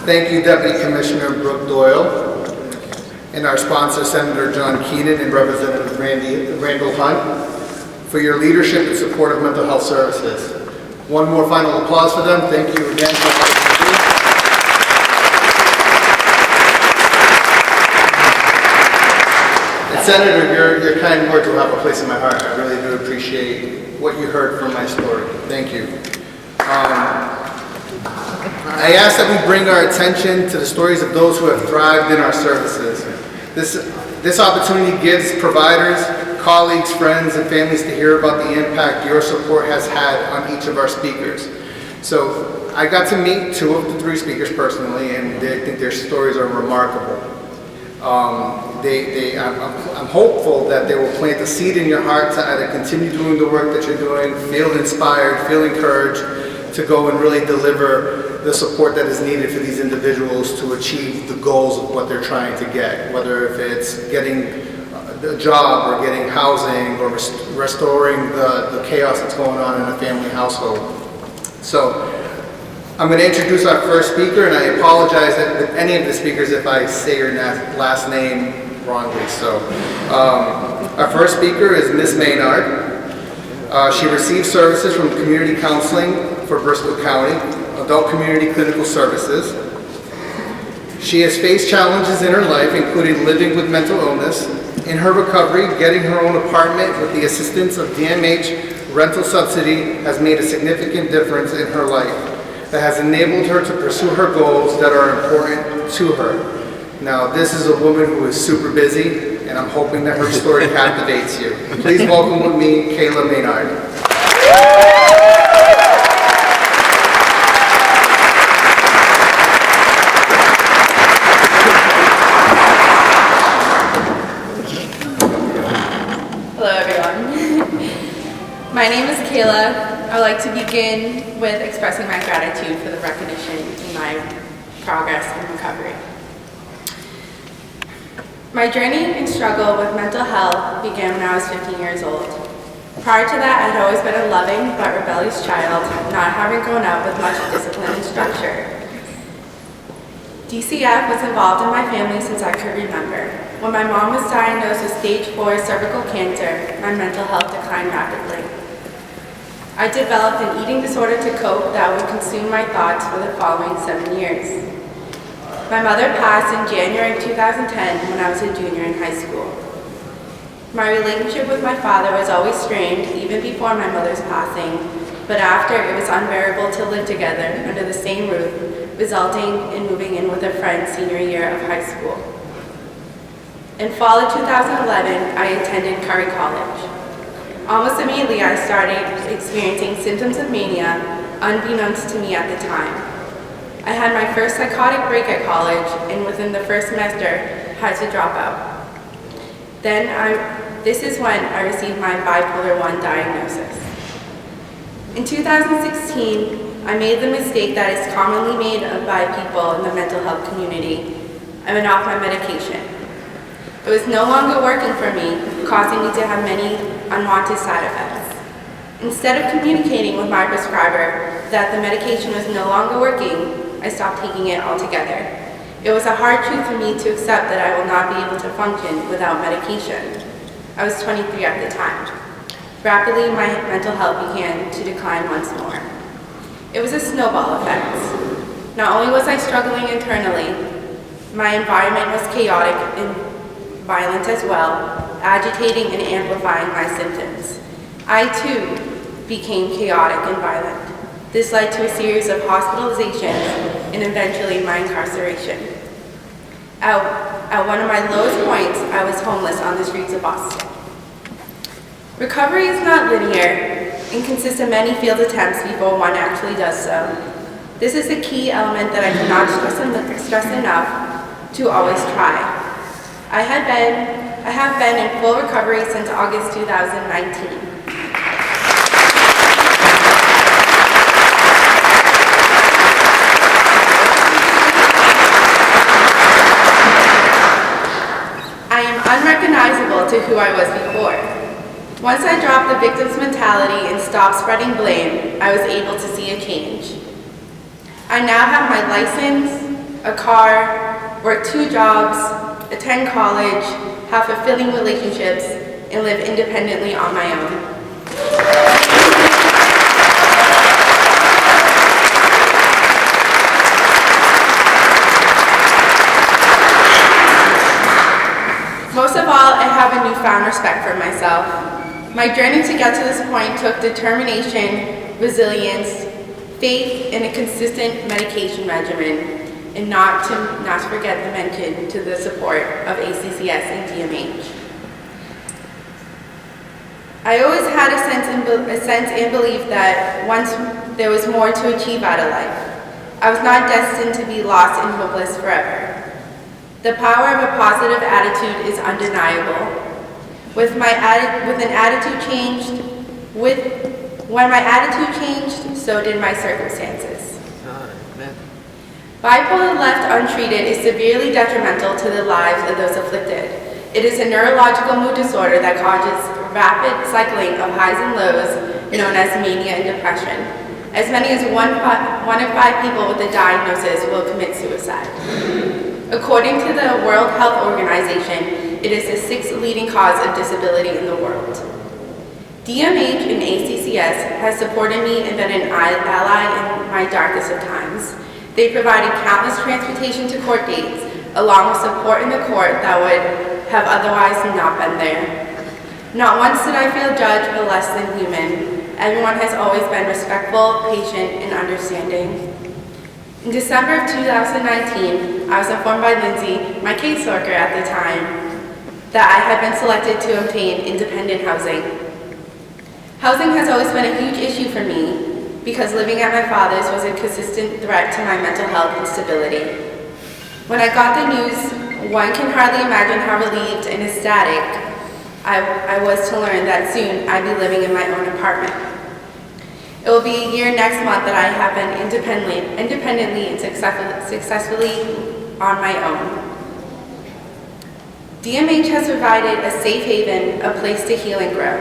Thank you, Deputy Commissioner Brooke Doyle, and our sponsor, Senator John Keenan and Representative Randall Hunt, for your leadership and support of mental health services. One more final applause for them. Thank you again for all that you do. And Senator, your kind words will have a place in my heart. I really do appreciate what you heard from my story. Thank you. I ask that we bring our attention to the stories of those who have thrived in our services. This opportunity gives providers, colleagues, friends, and families to hear about the impact your support has had on each of our speakers. So I got to meet 2 of the 3 speakers personally, and I think their stories are remarkable. I'm hopeful that they will plant a seed in your heart to either continue doing the work that you're doing, feel inspired, feel encouraged to go and really deliver the support that is needed for these individuals to achieve the goals of what they're trying to get, whether if it's getting a job or getting housing or restoring the chaos that's going on in a family household. So I'm going to introduce our first speaker, and I apologize with any of the speakers if I say your last name wrongly. So our first speaker is Ms. Maynard. She receives services from Community Counseling for Bristol County, Adult Community Clinical Services. She has faced challenges in her life, including living with mental illness. In her recovery, getting her own apartment with the assistance of DMH rental subsidy has made a significant difference in her life that has enabled her to pursue her goals that are important to her. Now, this is a woman who is super busy, and I'm hoping that her story captivates you. Please welcome with me, Kayla Maynard. Hello, everyone. My name is Kayla. I would like to begin with expressing my gratitude for the recognition in my progress in recovery. My journey and struggle with mental health began when I was 15 years old. Prior to that, I had always been a loving but rebellious child, not having grown up with much discipline and structure. DCF was involved in my family since I could remember. When my mom was diagnosed with stage 4 cervical cancer, my mental health declined rapidly. I developed an eating disorder to cope that would consume my thoughts for the following 7 years. My mother passed in January of 2010 when I was a junior in high school. My relationship with my father was always strained, even before my mother's passing, but after it was unbearable to live together under the same roof, resulting in moving in with a friend senior year of high school. In fall of 2011, I attended Curry College. Almost immediately, I started experiencing symptoms of mania, unbeknownst to me at the time. I had my first psychotic break at college, and within the first semester, had to drop out. This is when I received my bipolar I diagnosis. In 2016, I made the mistake that is commonly made by people in the mental health community. I went off my medication. It was no longer working for me, causing me to have many unwanted side effects. Instead of communicating with my prescriber that the medication was no longer working, I stopped taking it altogether. It was a hard truth for me to accept that I will not be able to function without medication. I was 23 at the time. Rapidly, my mental health began to decline once more. It was a snowball effect. Not only was I struggling internally, my environment was chaotic and violent as well, agitating and amplifying my symptoms. I too became chaotic and violent. This led to a series of hospitalizations and eventually my incarceration. At one of my lowest points, I was homeless on the streets of Boston. Recovery is not linear and consists of many failed attempts before one actually does so. This is a key element that I cannot stress enough to always try. I have been in full recovery since August 2019. I am unrecognizable to who I was before. Once I dropped the victim's mentality and stopped spreading blame, I was able to see a change. I now have my license, a car, work 2 jobs, attend college, have fulfilling relationships, and live independently on my own. Most of all, I have a newfound respect for myself. My journey to get to this point took determination, resilience, faith, and a consistent medication regimen, and not to forget the mention to the support of ACCS and DMH. I always had a sense and belief that once there was more to achieve out of life. I was not destined to be lost and hopeless forever. The power of a positive attitude is undeniable. When my attitude changed, so did my circumstances. Bipolar left untreated is severely detrimental to the lives of those afflicted. It is a neurological mood disorder that causes rapid cycling of highs and lows, known as mania and depression. As many as one in 5 people with the diagnosis will commit suicide. According to the World Health Organization, it is the 6th leading cause of disability in the world. DMH and ACCS has supported me and been an ally in my darkest of times. They provided countless transportation to court dates, along with support in the court that would have otherwise not been there. Not once did I feel judged or less than human. Everyone has always been respectful, patient, and understanding. In December of 2019, I was informed by Lindsay, my caseworker at the time, that I had been selected to obtain independent housing. Housing has always been a huge issue for me because living at my father's was a consistent threat to my mental health and stability. When I got the news, one can hardly imagine how relieved and ecstatic I was to learn that soon I'd be living in my own apartment. It will be a year next month that I have been independently and successfully on my own. DMH has provided a safe haven, a place to heal and grow.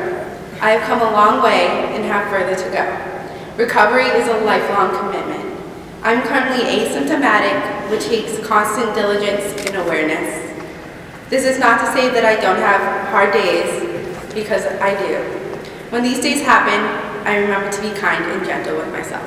I have come a long way and have further to go. Recovery is a lifelong commitment. I'm currently asymptomatic, which takes constant diligence and awareness. This is not to say that I don't have hard days, because I do. When these days happen, I remember to be kind and gentle with myself.